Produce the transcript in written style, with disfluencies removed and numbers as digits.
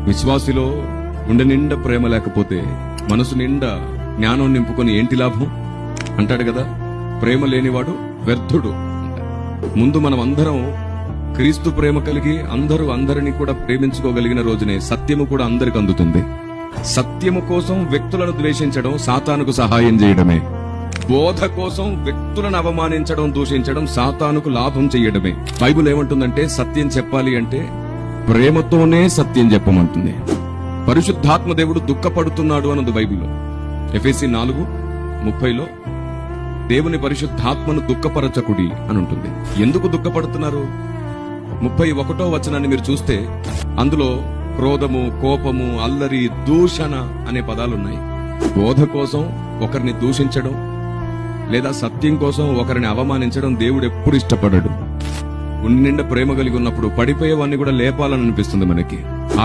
విశ్వాసిలో గుండె నిండా ప్రేమ లేకపోతే మనసు నిండా జ్ఞానం నింపుకొని ఏంటి లాభం అంటాడు కదా. ప్రేమ లేనివాడు వ్యర్థుడు. ముందు మనం అందరం క్రీస్తు ప్రేమ కలిగి అందరినీ కూడా ప్రేమించుకోగలిగిన రోజునే సత్యము కూడా అందరికి అందుతుంది. సత్యము కోసం వ్యక్తులను ద్వేషించడం సాతానుకు సహాయం చేయడమే. బోధ కోసం వ్యక్తులను అవమానించడం, దూషించడం సాతానుకు లాభం చేయడమే. బైబిల్ ఏమంటుందంటే సత్యం చెప్పాలి అంటే ప్రేమతోనే సత్యం చెప్పమంటుంది. పరిశుద్ధాత్మ దేవుడు దుఃఖపడుతున్నాడు అన్నది బైబిల్లో. ఎఫెసీ 4:30లో దేవుని పరిశుద్ధాత్మను దుఃఖపరచకుడి అని ఉంటుంది. ఎందుకు దుఃఖపడుతున్నారు? 31వ వచనాన్ని మీరు చూస్తే అందులో క్రోధము, కోపము, అల్లరి, దూషణ అనే పదాలున్నాయి. బోధ కోసం ఒకరిని దూషించడం లేదా సత్యం కోసం ఒకరిని అవమానించడం దేవుడు ఎప్పుడు ఇష్టపడడు. గుండె నిండా ప్రేమ కలిగి ఉన్నప్పుడు పడిపోయేవాన్ని కూడా లేపాలని అనిపిస్తుంది మనకి.